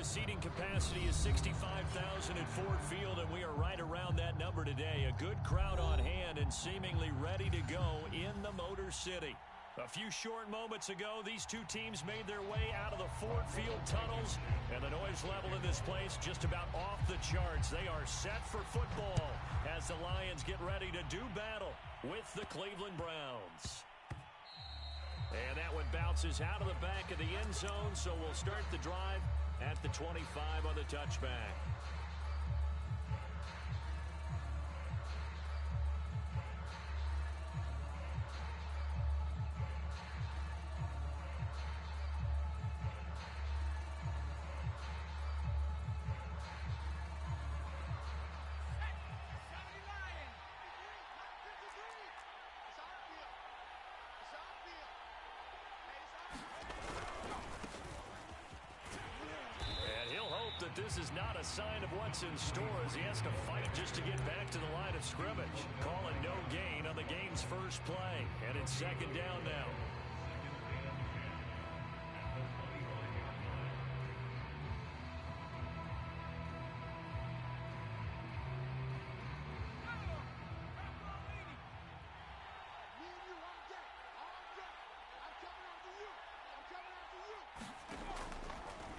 seating capacity is 65,000 at Ford Field, and we are right around that number today. A good crowd on hand and seemingly ready to go in the Motor City. A few short moments ago, these two teams made their way out of the Ford Field tunnels, and the noise level in this place just about off the charts. They are set for football as the Lions get ready to do battle with the Cleveland Browns. And that one bounces out of the back of the end zone, so we'll start the drive at the 25 on the touchback. That this is not a sign of what's in store as he has to fight just to get back to the line of scrimmage. Calling no gain on the game's first play. And it's second down now.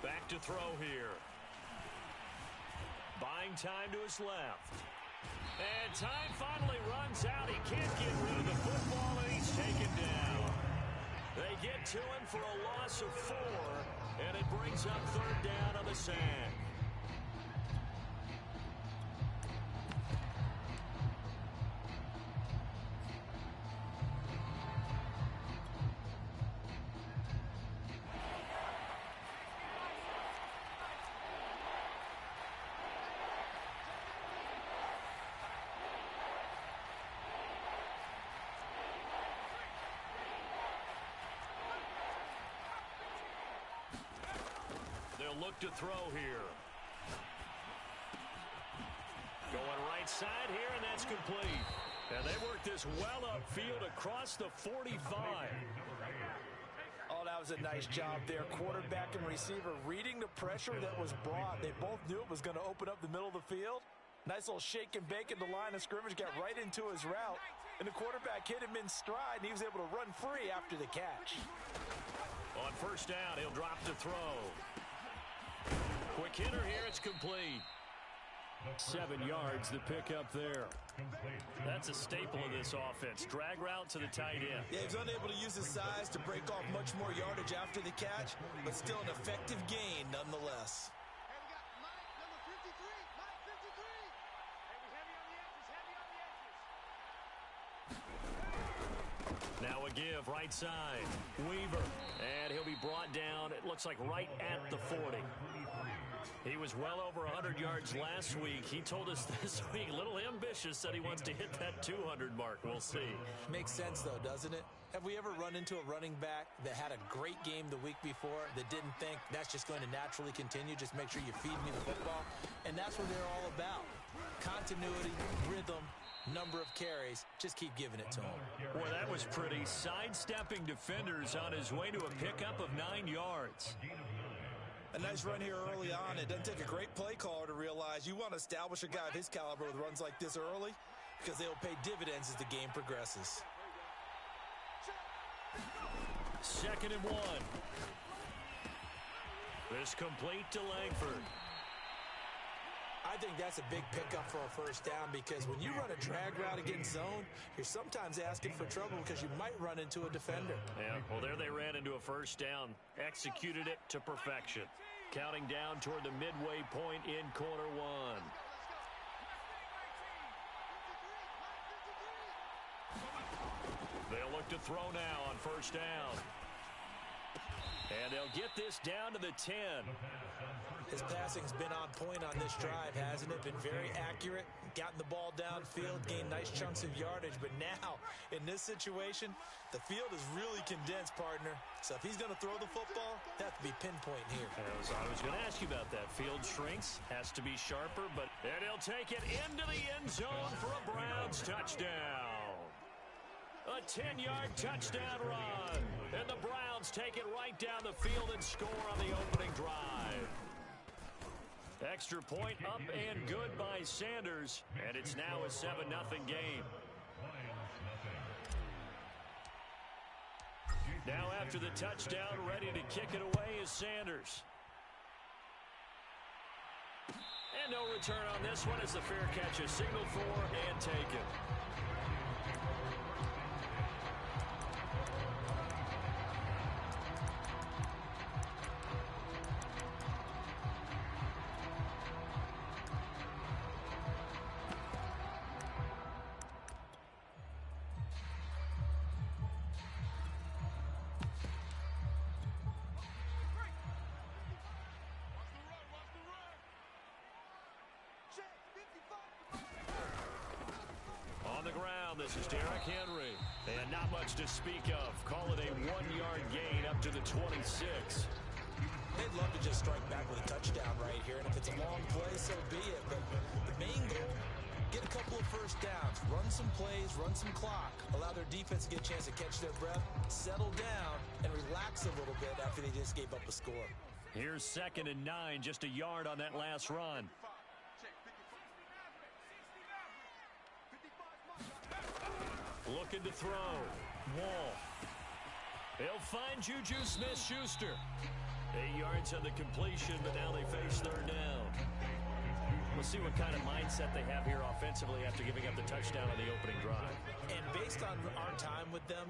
Back to throw here. Buying time to his left. And time finally runs out. He can't get rid of the football, and he's taken down. They get to him for a loss of 4, and it brings up third down on the sack. They'll look to throw here. Going right side here, and that's complete. And they work this well upfield across the 45. Oh, that was a nice job there. Quarterback and receiver reading the pressure that was brought. They both knew it was going to open up the middle of the field. Nice little shake and bake at the line of scrimmage, got right into his route. And the quarterback hit him in stride, and he was able to run free after the catch. On first down, he'll drop to throw. Quick hitter here, it's complete. 7 yards, the pickup there. That's a staple of this offense. Drag route to the tight end. Yeah, he's unable to use his size to break off much more yardage after the catch, but still an effective gain nonetheless. Hey, we got Mike, number 53. Mike, 53. Hey, we heavy on the edges, heavy on the edges. Now a give, right side. Weaver, and he'll be brought down, it looks like right at the 40. He was well over 100 yards last week. He told us this week, a little ambitious, said he wants to hit that 200 mark. We'll see. Makes sense, though, doesn't it? Have we ever run into a running back that had a great game the week before that didn't think that's just going to naturally continue? Just make sure you feed me the football. And that's what they're all about. Continuity, rhythm, number of carries. Just keep giving it to him. Boy, that was pretty. Sidestepping defenders on his way to a pickup of 9 yards. A nice run here early on. It doesn't take a great play caller to realize you want to establish a guy of his caliber with runs like this early because they'll pay dividends as the game progresses. 2nd and 1. This complete to Langford. I think that's a big pickup for a first down because when you run a drag route against zone, you're sometimes asking for trouble because you might run into a defender. Yeah, well, there they ran into a first down. Executed it to perfection. Counting down toward the midway point in quarter 1. They'll look to throw now on first down. And they'll get this down to the 10. His passing's been on point on this drive, hasn't it? Been very accurate, gotten the ball downfield, gained nice chunks of yardage. But now, in this situation, the field is really condensed, partner. So if he's going to throw the football, that has to be pinpoint here. I was going to ask you about that. Field shrinks, has to be sharper, but and he'll take it into the end zone for a Browns touchdown. A 10-yard touchdown run. And the Browns take it right down the field and score on the opening drive. Extra point up and good by Sanders, and it's now a 7-0 game. Now after the touchdown, ready to kick it away is Sanders. And no return on this one as the fair catch is signaled for and taken. This is Derrick Henry, and not much to speak of. Call it a 1-yard gain up to the 26. They'd love to just strike back with a touchdown right here, and if it's a long play, so be it. But the main goal, get a couple of first downs, run some plays, run some clock, allow their defense to get a chance to catch their breath, settle down, and relax a little bit after they just gave up a score. Here's 2nd and 9, just a yard on that last run. Looking to throw. Wall. He'll find Juju Smith-Schuster. 8 yards on the completion, but now they face 3rd down. We'll see what kind of mindset they have here offensively after giving up the touchdown on the opening drive. And based on our time with them,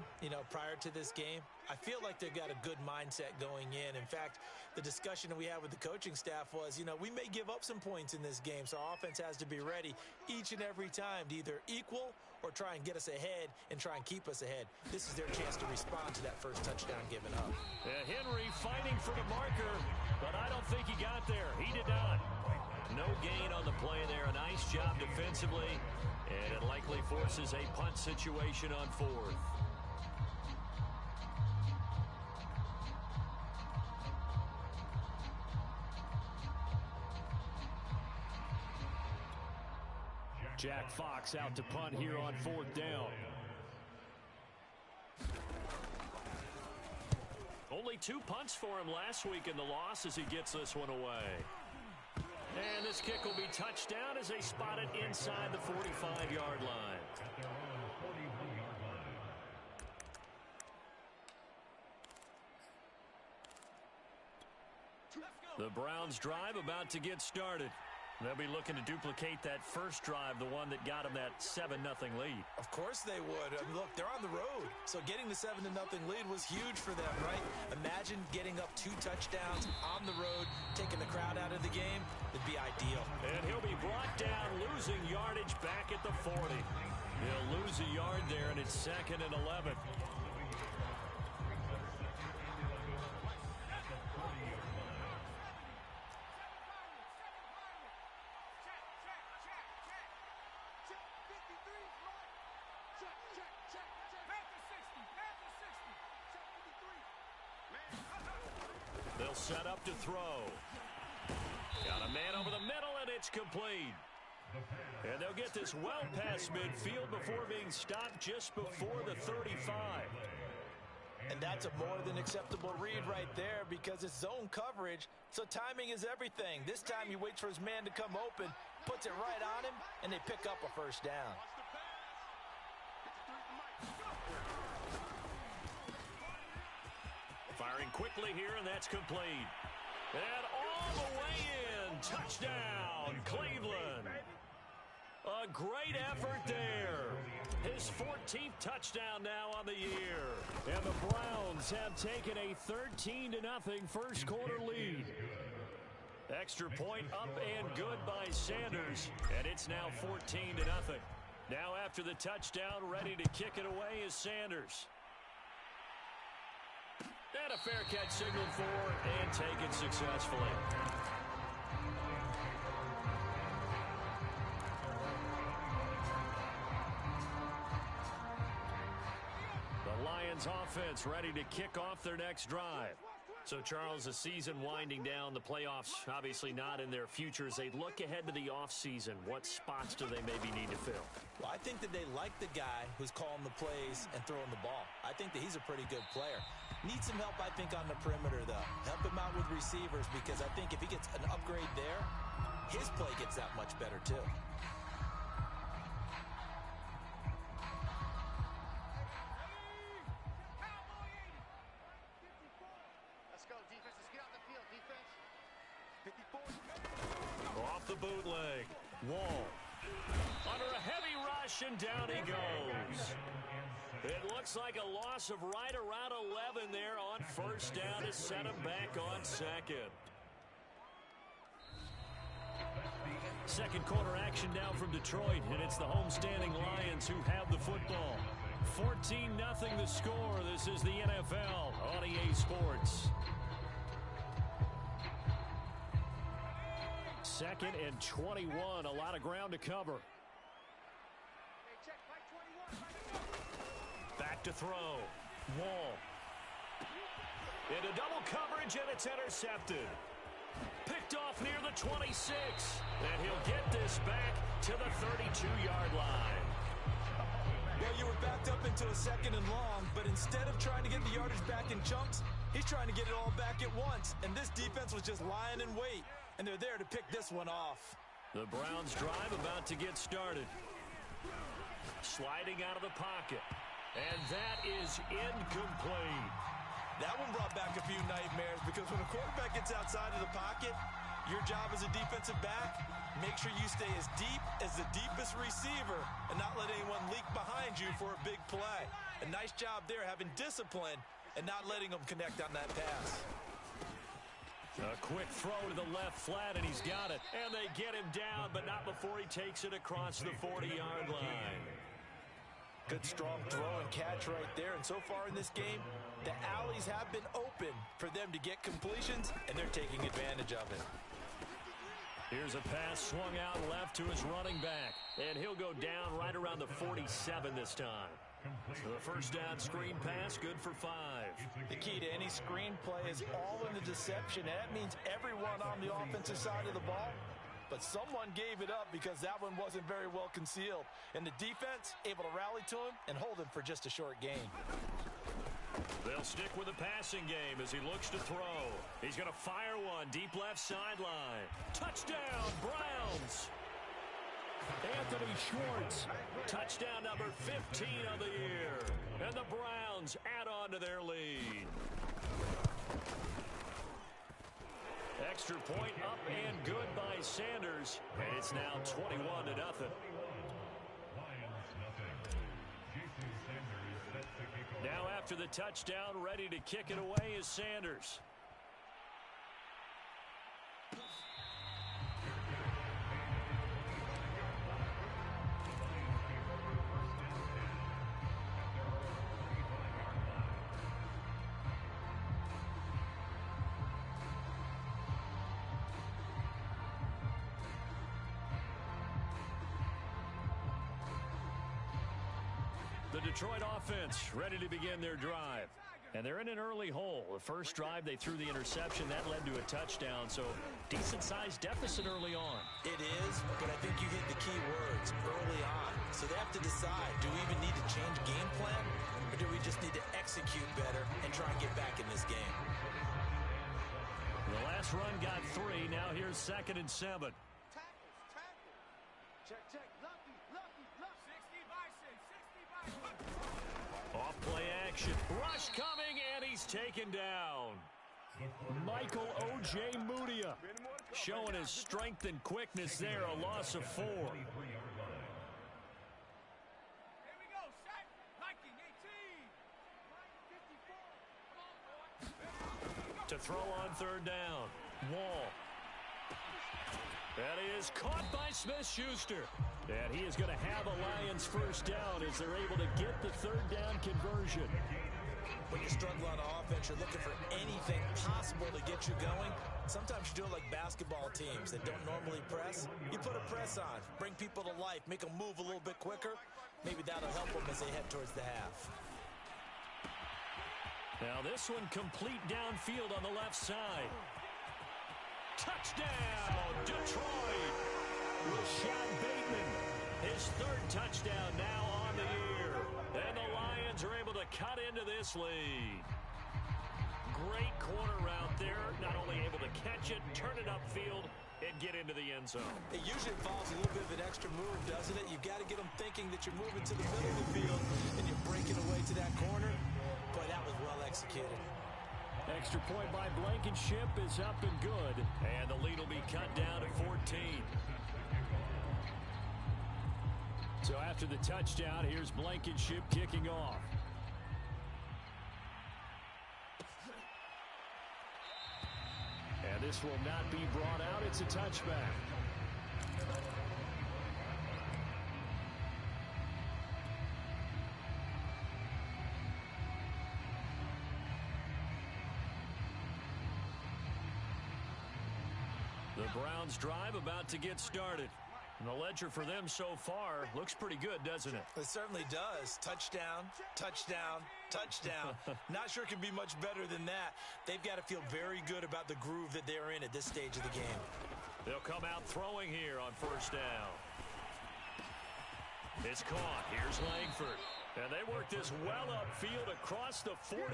prior to this game, I feel like they've got a good mindset going in. In fact, the discussion that we had with the coaching staff was, we may give up some points in this game, so our offense has to be ready each and every time to either equal or try and get us ahead and try and keep us ahead. This is their chance to respond to that first touchdown given up. Henry fighting for the marker, but I don't think he got there. He did not. No gain on the play there. A nice job defensively, and it likely forces a punt situation on 4th. Jack Fox out to punt here on 4th down. Only 2 punts for him last week in the loss as he gets this one away. And this kick will be touched down as they spot it inside the 45-yard line. The Browns drive about to get started. They'll be looking to duplicate that first drive, the one that got them that 7-0 lead. Of course they would. Look, they're on the road, so getting the 7-0 lead was huge for them, right? Imagine getting up 2 touchdowns on the road, taking the crowd out of the game. It'd be ideal. And he'll be brought down, losing yardage back at the 40. He'll lose a yard there, and it's 2nd and 11. They'll set up to throw. Got a man over the middle, and it's complete. And they'll get this well past midfield before being stopped just before the 35. And that's a more than acceptable read right there because it's zone coverage, so timing is everything. This time he waits for his man to come open, puts it right on him, and they pick up a first down. Firing quickly here, and that's complete. And all the way in. Touchdown, Cleveland. A great effort there. His 14th touchdown now on the year. And the Browns have taken a 13-0 first quarter lead. Extra point up and good by Sanders. And it's now 14-0. Now after the touchdown, ready to kick it away is Sanders. And a fair catch signaled for and taken successfully. The Lions offense ready to kick off their next drive. So, Charles, the season winding down, the playoffs obviously not in their future. As they look ahead to the offseason, what spots do they maybe need to fill? Well, I think that they like the guy who's calling the plays and throwing the ball. I think that he's a pretty good player. Needs some help, I think, on the perimeter, though. Help him out with receivers, because I think if he gets an upgrade there, his play gets that much better, too. Off the bootleg. Wall. Under a heavy rush, and down he goes. It looks like a loss of right around 11 there on first down to set him back on second. Second quarter action now from Detroit, and it's the homestanding Lions who have the football. 14-0 the score. This is the NFL on EA Sports. Second and 21, a lot of ground to cover. Back to throw. Wall. Into double coverage, and it's intercepted. Picked off near the 26, and he'll get this back to the 32-yard line. Well, you were backed up into a second and long, but instead of trying to get the yardage back in chunks, he's trying to get it all back at once, and this defense was just lying in wait. And they're there to pick this one off. The Browns drive about to get started. Sliding out of the pocket. And that is incomplete. That one brought back a few nightmares, because when a quarterback gets outside of the pocket, your job as a defensive back, make sure you stay as deep as the deepest receiver and not let anyone leak behind you for a big play. A nice job there having discipline and not letting them connect on that pass. A quick throw to the left flat, and he's got it. And they get him down, but not before he takes it across the 40-yard line. Good strong throw and catch right there. And so far in this game, the alleys have been open for them to get completions, and they're taking advantage of it. Here's a pass swung out left to his running back. And he'll go down right around the 47 this time. The first down screen pass, good for 5. The key to any screen play is all in the deception. And that means everyone on the offensive side of the ball. But someone gave it up because that one wasn't very well concealed. And the defense able to rally to him and hold him for just a short gain. They'll stick with the passing game as he looks to throw. He's going to fire one deep left sideline. Touchdown, Browns! Anthony Schwartz, touchdown number 15 of the year. And the Browns add on to their lead. Extra point up and good by Sanders. And it's now 21-0. Now after the touchdown, ready to kick it away is Sanders. The Detroit offense ready to begin their drive. And they're in an early hole. The first drive, they threw the interception. That led to a touchdown, so decent-sized deficit early on. It is, but I think you hit the key words early on. So they have to decide, do we even need to change game plan, or do we just need to execute better and try and get back in this game? The last run got 3. Now here's 2nd and 7. Check, check. Lucky. 60 Bison. Off play action. Rush coming, and he's taken down. Michael O.J. Mudia showing his strength and quickness there. A loss of 4. Here we go, set. Liking 18. To throw on 3rd down. Wall. That is caught by Smith-Schuster. And he is going to have a Lions first down as they're able to get the 3rd down conversion. When you struggle on offense, you're looking for anything possible to get you going. Sometimes you do it like basketball teams that don't normally press. You put a press on, bring people to life, make them move a little bit quicker. Maybe that'll help them as they head towards the half. Now this one complete downfield on the left side. Touchdown, Detroit! Rashad Bateman, his third touchdown now on the year. And the Lions are able to cut into this lead. Great corner route there. Not only able to catch it, turn it upfield, and get into the end zone. It usually involves a little bit of an extra move, doesn't it? You've got to get them thinking that you're moving to the middle of the field and you're breaking away to that corner. Boy, that was well executed. Extra point by Blankenship is up and good. And the lead will be cut down to 14. So after the touchdown, here's Blankenship kicking off. And this will not be brought out. It's a touchback. The Browns drive about to get started. And the ledger for them so far looks pretty good, doesn't it? It certainly does. Touchdown, touchdown, touchdown. Not sure it can be much better than that. They've got to feel very good about the groove that they're in at this stage of the game. They'll come out throwing here on first down. It's caught. Here's Langford. And they work this well upfield across the 45.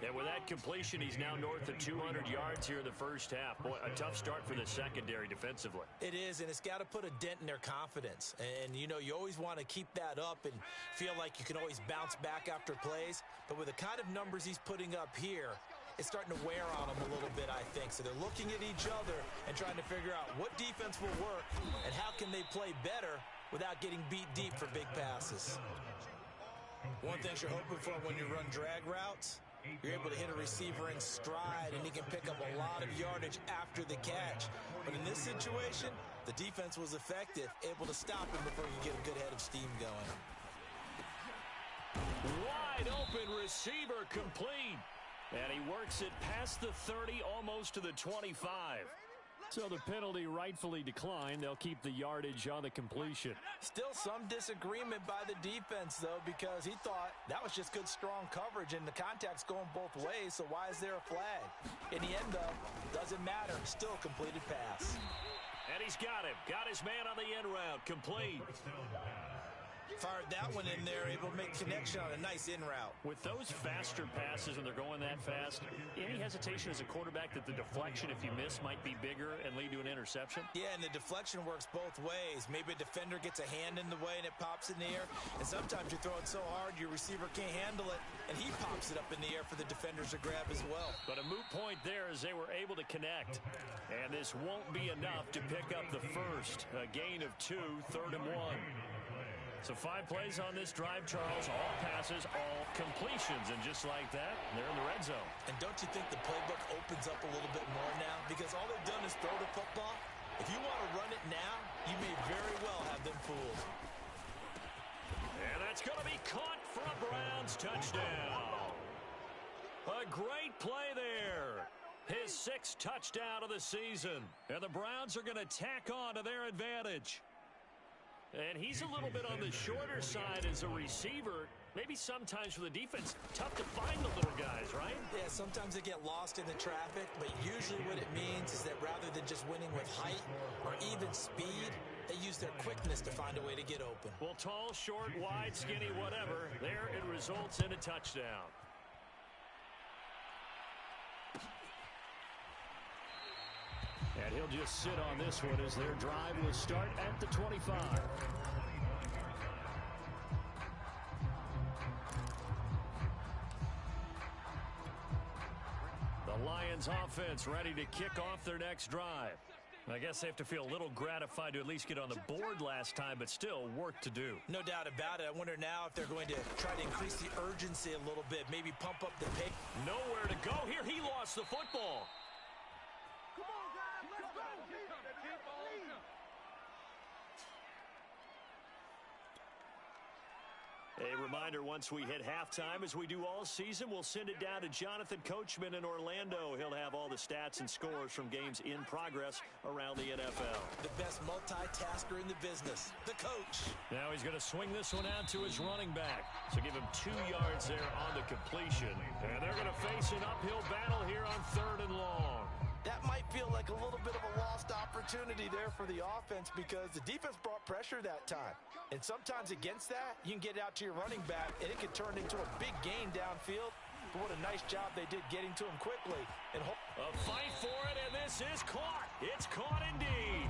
And with that completion, he's now north of 200 yards here in the first half. Boy, a tough start for the secondary defensively. It is, and it's got to put a dent in their confidence. And, you know, you always want to keep that up and feel like you can always bounce back after plays. But with the kind of numbers he's putting up here, it's starting to wear on them a little bit, I think. So they're looking at each other and trying to figure out what defense will work and how can they play better without getting beat deep for big passes. One thing you're hoping for when you run drag routes, you're able to hit a receiver in stride and he can pick up a lot of yardage after the catch. But in this situation, the defense was effective, able to stop him before you get a good head of steam going. Wide open receiver complete. And he works it past the 30, almost to the 25. So the penalty rightfully declined. They'll keep the yardage on the completion. Still some disagreement by the defense, though, because he thought that was just good, strong coverage, and the contact's going both ways, so why is there a flag? In the end, though, doesn't matter. Still a completed pass. And he's got him. Got his man on the end route. Complete. Fired that one in there, able to make connection on a nice in route. With those faster passes and they're going that fast, any hesitation as a quarterback that the deflection, if you miss, might be bigger and lead to an interception? Yeah, and the deflection works both ways. Maybe a defender gets a hand in the way and it pops in the air, and sometimes you throw it so hard your receiver can't handle it, and he pops it up in the air for the defenders to grab as well. But a moot point there as they were able to connect. And this won't be enough to pick up the first. A gain of 2, 3rd and 1. So 5 plays on this drive, Charles. All passes, all completions. And just like that, they're in the red zone. And don't you think the playbook opens up a little bit more now? Because all they've done is throw the football. If you want to run it now, you may very well have them fooled. And that's going to be caught for a Browns touchdown. A great play there. His 6th touchdown of the season. And the Browns are going to tack on to their advantage. And he's a little bit on the shorter side as a receiver. Maybe sometimes for the defense, tough to find the little guys, right? Yeah, sometimes they get lost in the traffic, but usually what it means is that rather than just winning with height or even speed, they use their quickness to find a way to get open. Well, tall, short, wide, skinny, whatever, there it results in a touchdown. And he'll just sit on this one as their drive will start at the 25. The Lions offense ready to kick off their next drive. I guess they have to feel a little gratified to at least get on the board last time, but still work to do. No doubt about it. I wonder now if they're going to try to increase the urgency a little bit, maybe pump up the pace. Nowhere to go here. He lost the football. A reminder once we hit halftime, as we do all season, we'll send it down to Jonathan Coachman in Orlando. He'll have all the stats and scores from games in progress around the NFL. The best multitasker in the business, the coach. Now he's going to swing this one out to his running back. So give him 2 yards there on the completion. And they're going to face an uphill battle here on 3rd and long. That might feel like a little bit of a lost opportunity there for the offense because the defense brought pressure that time. And sometimes against that, you can get it out to your running back, and it can turn into a big gain downfield. But what a nice job they did getting to him quickly. And a fight for it, and this is caught. It's caught indeed.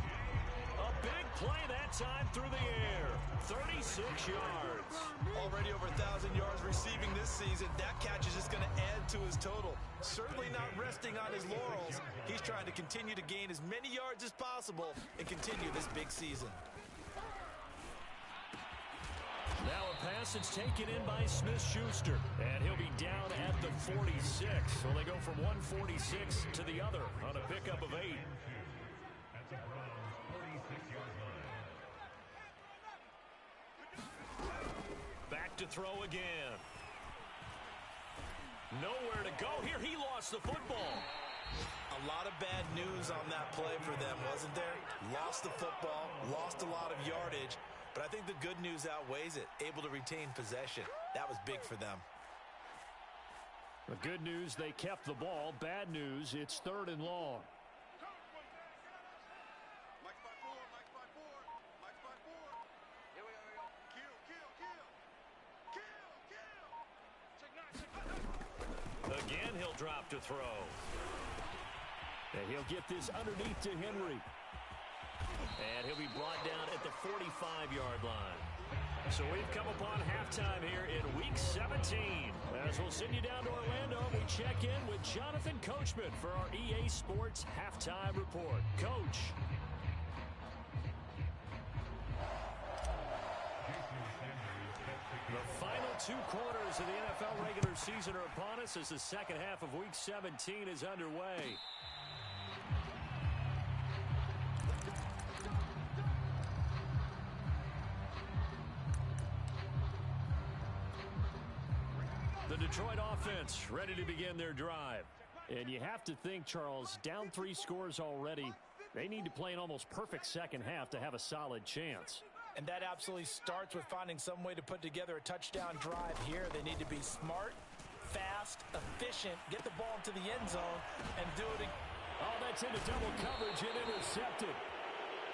A big play that time through the air. 36 yards. Already over 1,000 yards receiving this season. That catch is just going to add to his total. Certainly not resting on his laurels. He's trying to continue to gain as many yards as possible and continue this big season. Now a pass that's taken in by Smith-Schuster. And he'll be down at the 46. So they go from 146 to the other on a pickup of 8. Back to throw again. Nowhere to go here. He lost the football. A lot of bad news on that play for them, wasn't there? Lost the football, lost a lot of yardage, but I think the good news outweighs it. Able to retain possession. That was big for them. The good news, they kept the ball. Bad news, it's 3rd and long. Again, he'll drop to throw. And he'll get this underneath to Henry. And he'll be brought down at the 45-yard line. So we've come upon halftime here in Week 17. As we'll send you down to Orlando, we check in with Jonathan Coachman for our EA Sports Halftime Report. Coach. The final 2 quarters of the NFL regular season are upon us as the second half of Week 17 is underway. The Detroit offense ready to begin their drive. And you have to think, Charles, down 3 scores already. They need to play an almost perfect second half to have a solid chance. And that absolutely starts with finding some way to put together a touchdown drive here. They need to be smart, fast, efficient, get the ball into the end zone, and do it. Oh, that's into double coverage and intercepted.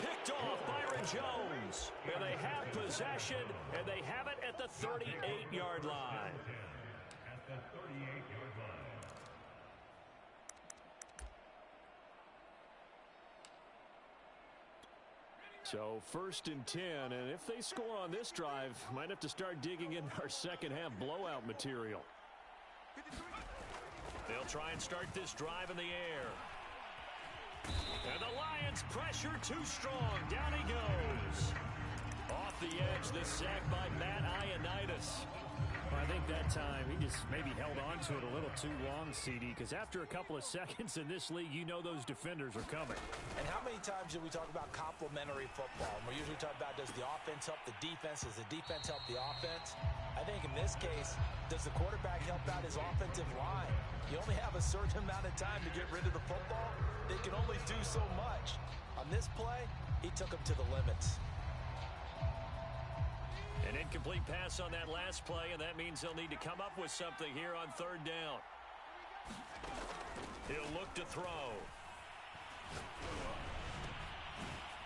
Picked off Byron Jones. And they have possession, and they have it at the 38-yard line. At the 38-yard line. So 1st and 10, and if they score on this drive, might have to start digging in our second half blowout material. They'll try and start this drive in the air. And the Lions pressure too strong. Down he goes. Off the edge, this sack by Matt Ioannidis. Well, I think that time he just maybe held on to it a little too long, CD, because after a couple of seconds in this league, you know those defenders are coming. And how many times do we talk about complementary football? And we're usually talking about, does the offense help the defense? Does the defense help the offense? I think in this case, does the quarterback help out his offensive line? You only have a certain amount of time to get rid of the football. They can only do so much. On this play, he took him to the limits. An incomplete pass on that last play, and that means they'll need to come up with something here on 3rd down. He'll look to throw.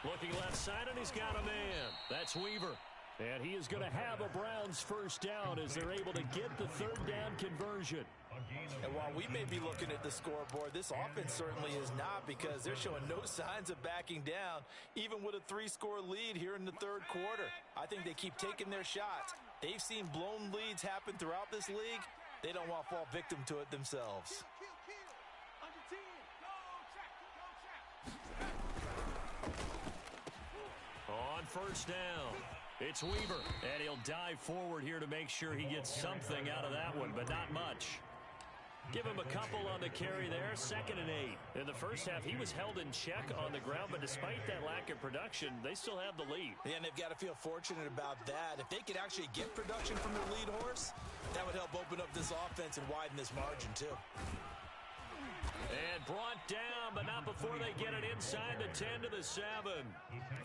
Looking left side, and he's got a man. That's Weaver. And he is going to have a Browns first down as they're able to get the 3rd down conversion. And while we may be looking at the scoreboard, this offense certainly is not, because they're showing no signs of backing down, even with a 3-score lead here in the 3rd quarter. I think they keep taking their shots. They've seen blown leads happen throughout this league. They don't want to fall victim to it themselves. On 1st down, it's Weaver, and he'll dive forward here to make sure he gets something out of that one, but not much. Give him a couple on the carry there, 2nd and 8. In the first half, he was held in check on the ground, but despite that lack of production, they still have the lead. Yeah, and they've got to feel fortunate about that. If they could actually get production from their lead horse, that would help open up this offense and widen this margin, too. And brought down, but not before they get it inside the 10 to the 7.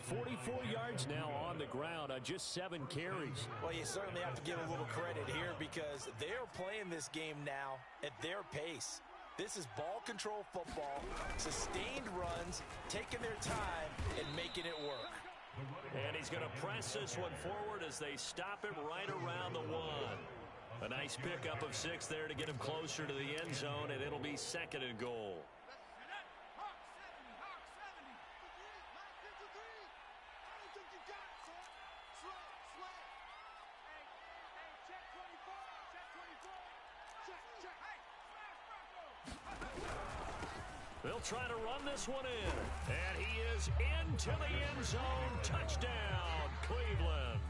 44 yards now on the ground on just 7 carries. Well, you certainly have to give a little credit here because they're playing this game now at their pace. This is ball control football, sustained runs, taking their time, and making it work. And he's going to press this one forward as they stop him right around the 1. A nice pickup of 6 there to get him closer to the end zone, and it'll be 2nd and goal. They'll try to run this one in, and he is into the end zone. Touchdown, Cleveland.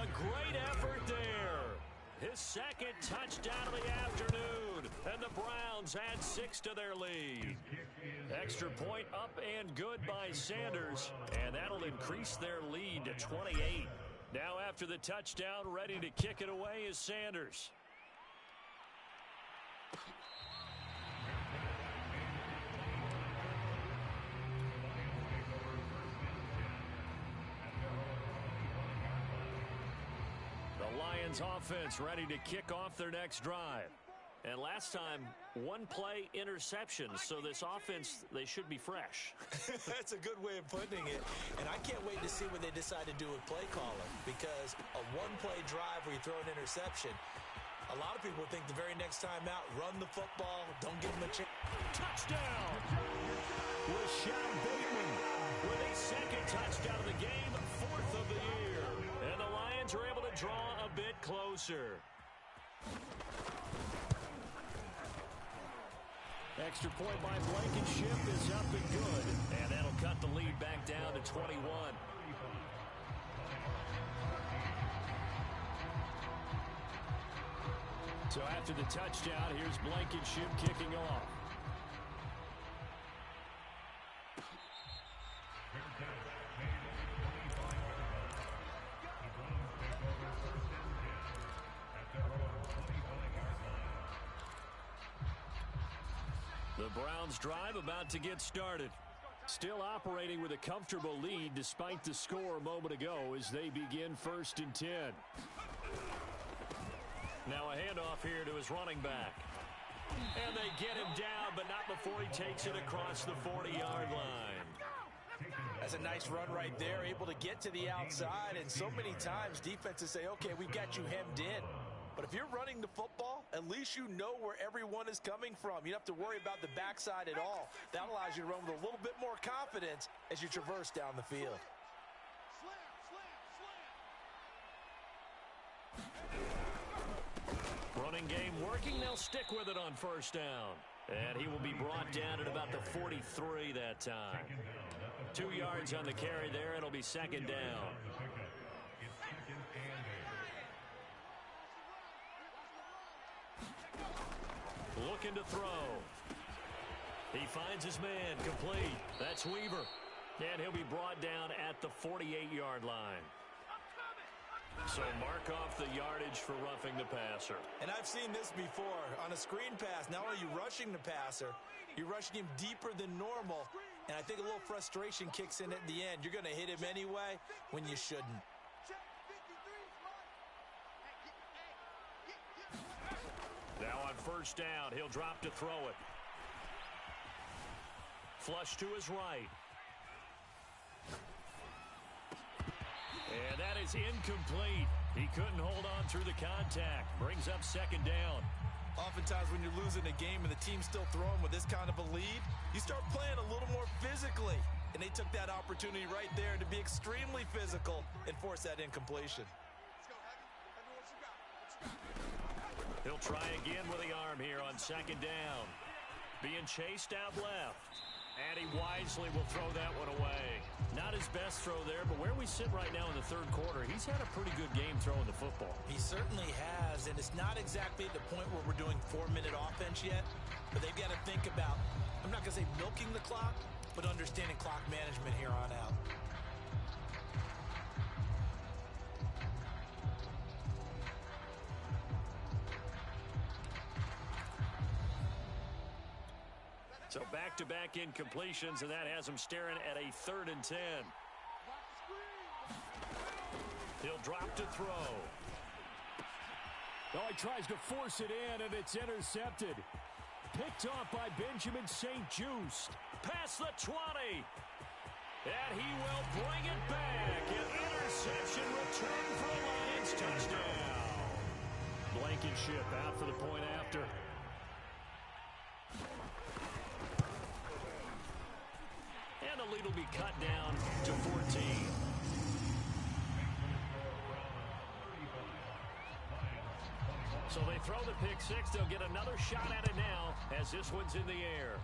A great effort there. His 2nd touchdown of the afternoon, and the Browns add 6 to their lead. Extra point up and good by Sanders, and that'll increase their lead to 28. Now after the touchdown, ready to kick it away is Sanders. Offense ready to kick off their next drive. And last time, 1 play interception. So this offense, they should be fresh. That's a good way of putting it. And I can't wait to see what they decide to do with play calling. Because a 1-play drive where you throw an interception, a lot of people think the very next time out, run the football, don't give them a chance. Touchdown! Rashad Bateman with a 2nd touchdown of the game, 4th of the year. And the Lions are able to draw a bit closer. Extra point by Blankenship is up and good. And that'll cut the lead back down to 21. So after the touchdown, here's Blankenship kicking off. The Browns drive about to get started. Still operating with a comfortable lead despite the score a moment ago as they begin 1st and 10. Now a handoff here to his running back. And they get him down, but not before he takes it across the 40-yard line. That's a nice run right there, able to get to the outside. And so many times defenses say, okay, we've got you hemmed in. But if you're running the football, at least you know where everyone is coming from. You don't have to worry about the backside at all. That allows you to run with a little bit more confidence as you traverse down the field. Running game working. They'll stick with it on 1st down. And he will be brought down at about the 43 that time. 2 yards on the carry there. It'll be 2nd down. Looking to throw. He finds his man complete. That's Weaver. And he'll be brought down at the 48-yard line. So mark off the yardage for roughing the passer. And I've seen this before. On a screen pass, not only are you rushing the passer, you're rushing him deeper than normal. And I think a little frustration kicks in at the end. You're going to hit him anyway when you shouldn't. Now on 1st down, he'll drop to throw it. Flush to his right. And that is incomplete. He couldn't hold on through the contact. Brings up 2nd down. Oftentimes when you're losing a game and the team's still throwing with this kind of a lead, you start playing a little more physically. And they took that opportunity right there to be extremely physical and force that incompletion. He'll try again with the arm here on 2nd down. Being chased out left. And he wisely will throw that one away. Not his best throw there, but where we sit right now in the third quarter, he's had a pretty good game throwing the football. He certainly has, and it's not exactly the point where we're doing 4-minute offense yet, but they've got to think about, I'm not going to say milking the clock, but understanding clock management here on out. So back-to-back incompletions, and that has him staring at a 3rd and 10. He'll drop to throw. Oh, he tries to force it in, and it's intercepted. Picked off by Benjamin St-Juste. Past the 20. And he will bring it back. An interception return for a Lions touchdown. Blankenship out for the point after. And the lead will be cut down to 14. So they throw the pick six. They'll get another shot at it now as this one's in the air.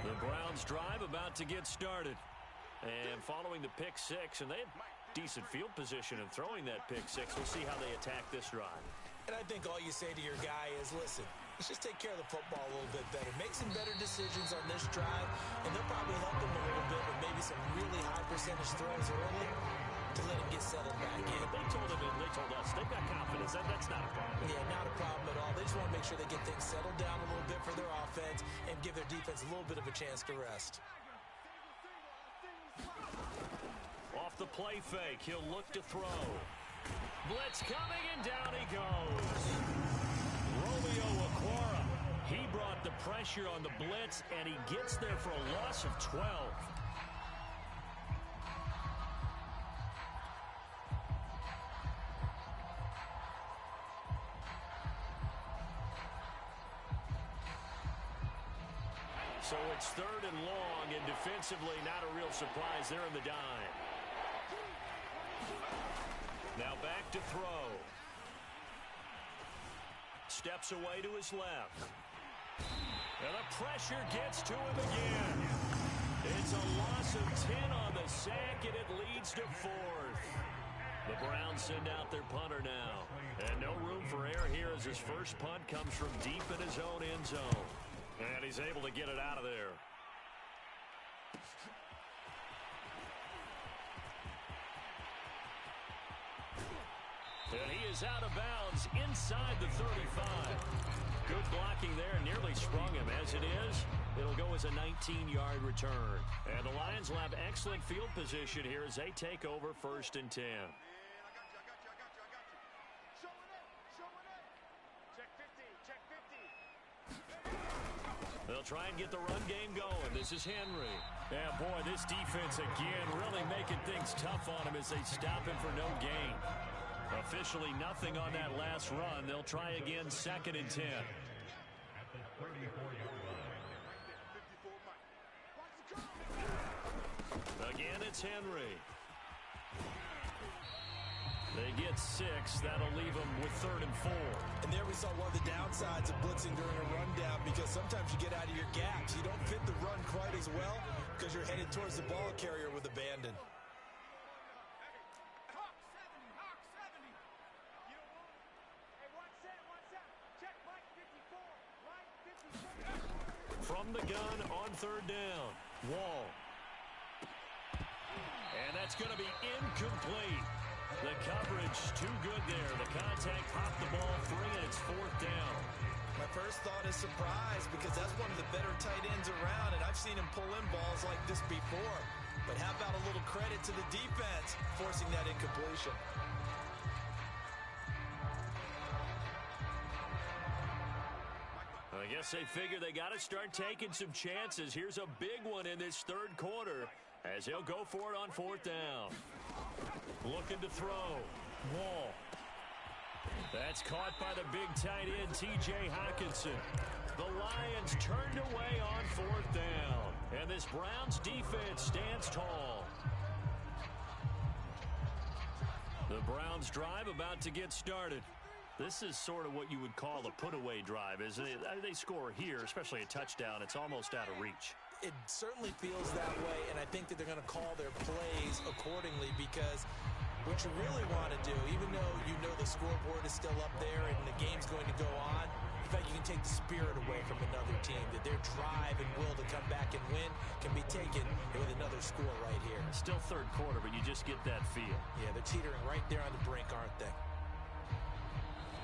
The Browns drive about to get started. And following the pick six, and they had decent field position in throwing that pick six. We'll see how they attack this drive. And I think all you say to your guy is, listen, let's just take care of the football a little bit better. Make some better decisions on this drive, and they'll probably help him a little bit with maybe some really high percentage throws early to let him get settled back in. They told him, and they told us, they've got confidence. That's not a problem. Yeah, not a problem at all. They just want to make sure they get things settled down a little bit for their offense and give their defense a little bit of a chance to rest. Off the play fake, he'll look to throw. Blitz coming, and down he goes. Romeo Okwara, he brought the pressure on the blitz, and he gets there for a loss of 12. So it's 3rd and long, and defensively not a real surprise there in the dime. Now back to throw. Steps away to his left. And the pressure gets to him again. It's a loss of 10 on the sack, and it leads to 4th. The Browns send out their punter now. And no room for error here as his first punt comes from deep in his own end zone. And he's able to get it out of there. And he is out of bounds inside the 35. Good blocking there, nearly sprung him. As it is, it'll go as a 19-yard return. And the Lions will have excellent field position here as they take over 1st and 10. They'll try and get the run game going. This is Henry. Yeah, boy, this defense again really making things tough on him as they stop him for no gain. Officially nothing on that last run. They'll try again 2nd and 10. Again, it's Henry. They get 6. That'll leave them with 3rd and 4. And there we saw one of the downsides of blitzing during a rundown, because sometimes you get out of your gaps. You don't fit the run quite as well because you're headed towards the ball carrier with abandon. From the gun on 3rd down. Wall. And that's going to be incomplete. The coverage too good there. The contact popped the ball free, and it's 4th down. My first thought is surprise, because that's one of the better tight ends around, and I've seen him pull in balls like this before. But how about a little credit to the defense forcing that incompletion? I guess they figure they got to start taking some chances. Here's a big one in this 3rd quarter as he'll go for it on 4th down. Looking to throw. Wall. That's caught by the big tight end, T.J. Hockenson. The Lions turned away on 4th down. And this Browns defense stands tall. The Browns drive about to get started. This is sort of what you would call a put-away drive. As they score here, especially a touchdown, it's almost out of reach. It certainly feels that way, and I think that they're going to call their plays accordingly, because what you really want to do, even though you know the scoreboard is still up there and the game's going to go on, in fact, you can take the spirit away from another team, that their drive and will to come back and win can be taken with another score right here. Still third quarter, but you just get that feel. Yeah, they're teetering right there on the brink, aren't they?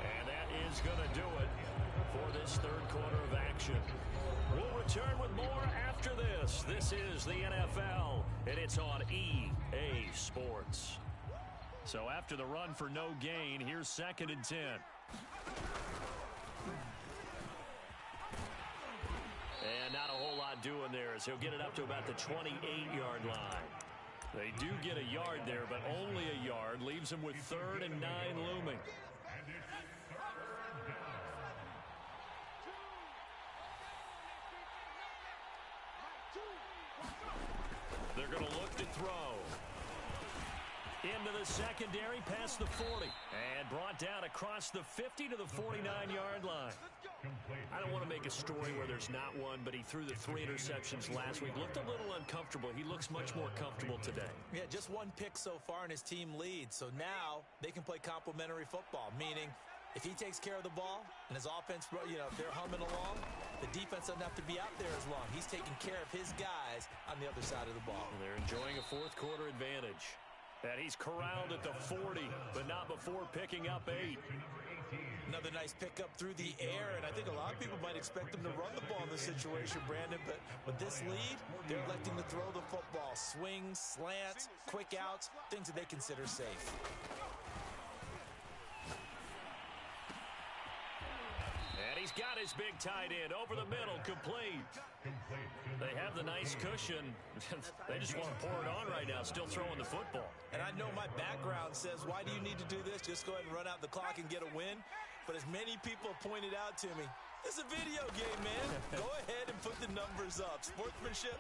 And that is going to do it for this third quarter of action. We'll return with more after this. This is the NFL, and it's on EA Sports. So after the run for no gain, here's 2nd and 10. And not a whole lot doing there, as he'll get it up to about the 28-yard line. They do get a yard there, but only a yard. Leaves him with 3rd and 9 looming. They're going to look to throw. Into the secondary, past the 40. And brought down across the 50 to the 49-yard line. I don't want to make a story where there's not one, but he threw the 3 interceptions last week. Looked a little uncomfortable. He looks much more comfortable today. Yeah, just 1 pick so far, and his team leads. So now they can play complementary football, meaning if he takes care of the ball and his offense, if they're humming along, the defense doesn't have to be out there as long. He's taking care of his guys on the other side of the ball. And they're enjoying a fourth quarter advantage. And he's corralled at the 40, but not before picking up 8. Another nice pickup through the air, and I think a lot of people might expect him to run the ball in this situation, Brandon, but with this lead, they're electing to throw the football. Swings, slants, quick outs, things that they consider safe. And he's got his big tight end over the middle, complete. They have the nice cushion. They just want to pour it on right now, still throwing the football. And I know my background says, why do you need to do this? Just go ahead and run out the clock and get a win. But as many people have pointed out to me, this is a video game, man. Go ahead and put the numbers up. Sportsmanship.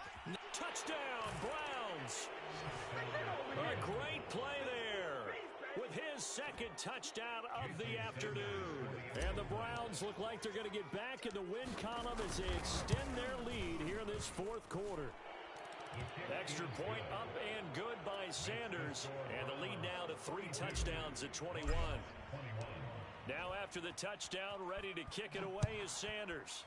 Touchdown, Browns. A great play there with his 2nd touchdown of the afternoon. And the Browns look like they're going to get back in the win column as they extend their lead here in this 4th quarter. Extra point up and good by Sanders. And the lead now to 3 touchdowns at 21. Now after the touchdown, ready to kick it away is Sanders.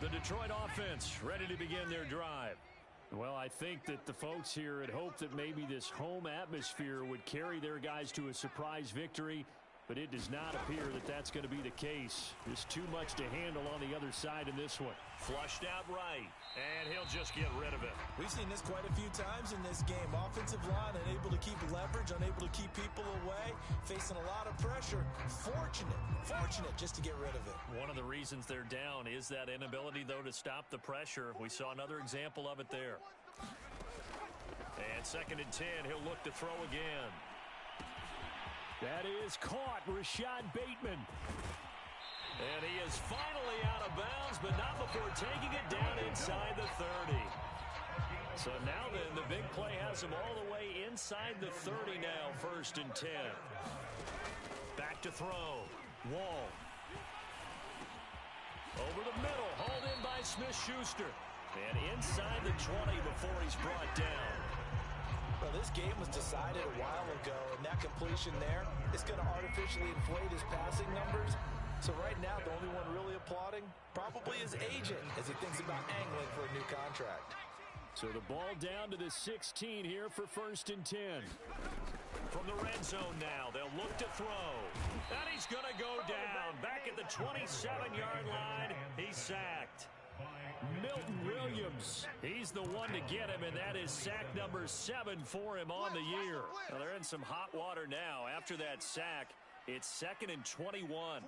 The Detroit offense ready to begin their drive. Well, I think that the folks here had hoped that maybe this home atmosphere would carry their guys to a surprise victory, but it does not appear that that's going to be the case. There's too much to handle on the other side in this one. Flushed out right, and he'll just get rid of it. We've seen this quite a few times in this game. Offensive line unable to keep leverage, unable to keep people away, facing a lot of pressure. Fortunate just to get rid of it. One of the reasons they're down is that inability, though, to stop the pressure. We saw another example of it there. And 2nd and 10, he'll look to throw again. That is caught, Rashad Bateman. And he is finally out of bounds, but not before taking it down inside the 30. So now then, the big play has him all the way inside the 30 now, 1st and 10. Back to throw. Wall. Over the middle, hauled in by Smith-Schuster. And inside the 20 before he's brought down. Well, this game was decided a while ago, and that completion there is going to artificially inflate his passing numbers. So right now, the only one really applauding probably his agent as he thinks about angling for a new contract. So the ball down to the 16 here for 1st and 10. From the red zone now, they'll look to throw. And he's going to go down. Back at the 27-yard line, he's sacked. Milton Williams, he's the one to get him, and that is sack number 7 for him on the year. Well, they're in some hot water now. After that sack, it's 2nd and 21.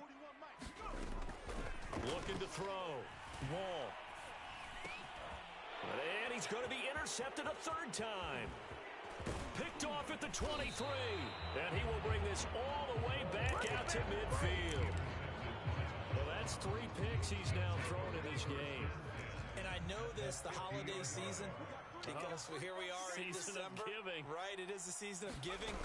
Looking to throw. Wall. And he's going to be intercepted a 3rd time. Picked off at the 23. And he will bring this all the way back out to midfield. Well, that's 3 picks he's now thrown in this game. And I know this, the holiday season, because here we are in December. Giving. Right, it is the season of giving.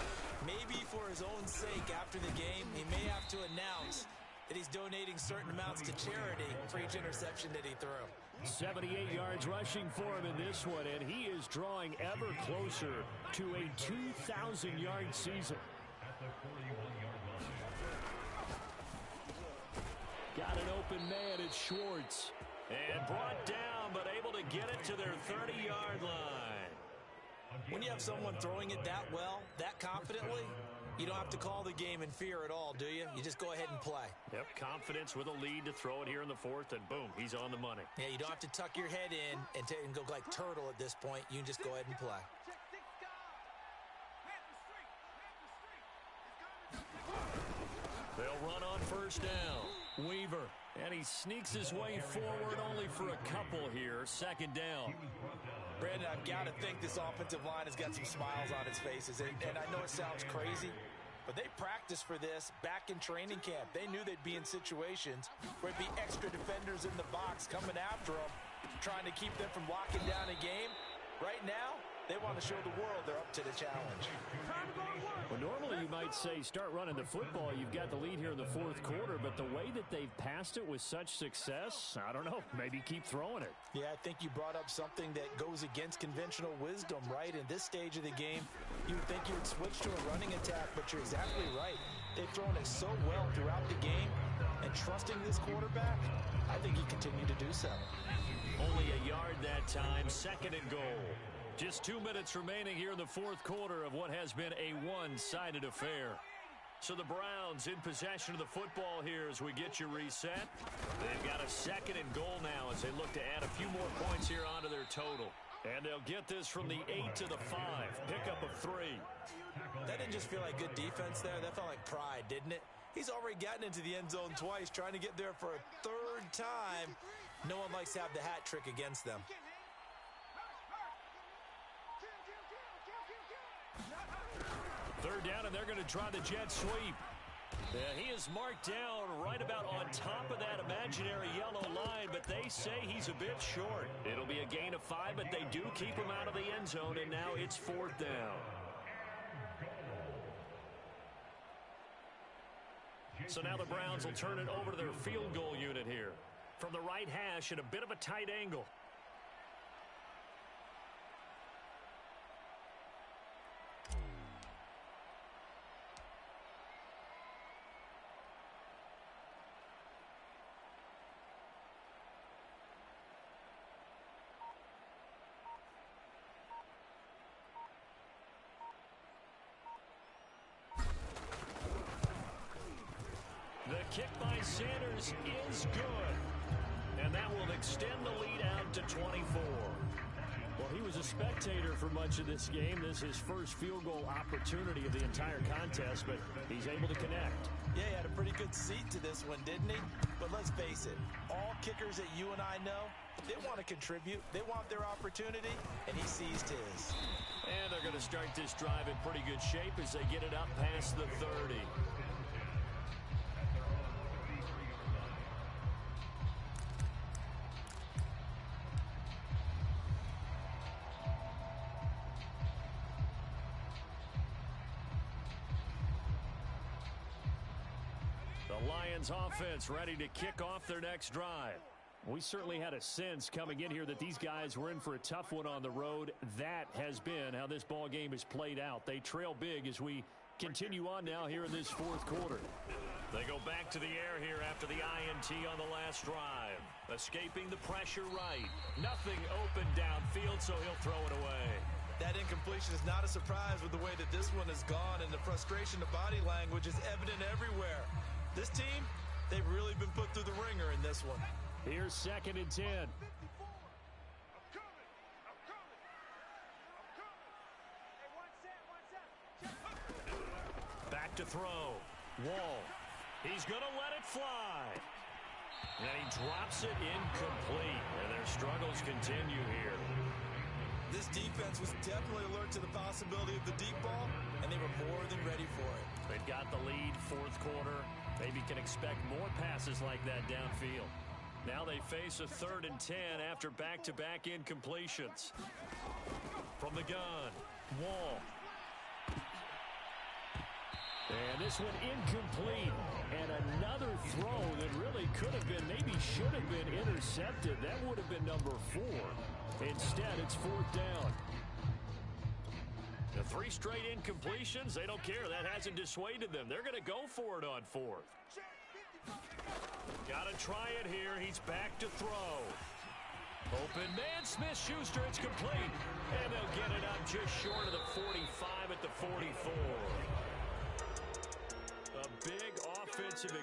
Maybe for his own sake after the game, he may have to announce that he's donating certain amounts to charity for each interception that he threw. 78 yards rushing for him in this one, and he is drawing ever closer to a 2,000-yard season. Got an open man, it's Schwartz. And brought down, but able to get it to their 30-yard line. When you have someone throwing it that well, that confidently, you don't have to call the game in fear at all, do you? You just go ahead and play. Yep, confidence with a lead to throw it here in the 4th, and boom, he's on the money. Yeah, you don't have to tuck your head in and go like turtle at this point. You can just go ahead and play. They'll run on first down. Weaver. And he sneaks his way forward only for a couple here. 2nd down. Brandon, I've got to think this offensive line has got some smiles on its faces. And I know it sounds crazy, but they practiced for this back in training camp. They knew they'd be in situations where it'd be extra defenders in the box coming after them, trying to keep them from locking down a game. Right now, they want to show the world they're up to the challenge. Well, normally you might say start running the football. You've got the lead here in the 4th quarter, but the way that they've passed it with such success, I don't know, maybe keep throwing it. Yeah, I think you brought up something that goes against conventional wisdom, right? In this stage of the game, you would think you would switch to a running attack, but you're exactly right. They've thrown it so well throughout the game, and trusting this quarterback, I think he continued to do so. Only a yard that time, 2nd and goal. Just 2 minutes remaining here in the 4th quarter of what has been a one-sided affair. So the Browns in possession of the football here as we get you reset. They've got a 2nd and goal now as they look to add a few more points here onto their total. And they'll get this from the 8 to the 5. Pickup of 3. That didn't just feel like good defense there. That felt like pride, didn't it? He's already gotten into the end zone twice, trying to get there for a 3rd time. No one likes to have the hat trick against them. 3rd down, and they're going to try the jet sweep. Yeah, he is marked down right about on top of that imaginary yellow line, but they say he's a bit short. It'll be a gain of 5, but they do keep him out of the end zone, and now it's 4th down. So now the Browns will turn it over to their field goal unit here. From the right hash at a bit of a tight angle. The kick by Sanders is good. And that will extend the lead out to 24. Well, he was a spectator for much of this game. This is his first field goal opportunity of the entire contest, but he's able to connect. Yeah, he had a pretty good seat to this one, didn't he? But let's face it, all kickers that you and I know, they want to contribute. They want their opportunity, and he seized his. And they're going to start this drive in pretty good shape as they get it up past the 30. The Lions offense ready to kick off their next drive. We certainly had a sense coming in here that these guys were in for a tough one on the road. That has been how this ball game is played out. They trail big as we continue on now here in this 4th quarter. They go back to the air here after the INT on the last drive. Escaping the pressure right. Nothing open downfield, so he'll throw it away. That incompletion is not a surprise with the way that this one has gone, and the frustration of body language is evident everywhere. This team, they've really been put through the ringer in this one. Here's 2nd and 10. Back to throw. Wall. He's going to let it fly. And he drops it incomplete. And their struggles continue here. This defense was definitely alert to the possibility of the deep ball, and they were more than ready for it. They've got the lead, fourth quarter. Maybe can expect more passes like that downfield. Now they face a 3rd and 10 after back-to-back incompletions. From the gun, Wall. And this one incomplete. And another throw that really could have been, maybe should have been intercepted. That would have been number 4. Instead, it's 4th down. The 3 straight incompletions, they don't care. That hasn't dissuaded them. They're going to go for it on 4th. Got to try it here. He's back to throw. Open man, Smith-Schuster, it's complete. And they'll get it up just short of the 45 at the 44. A big offensive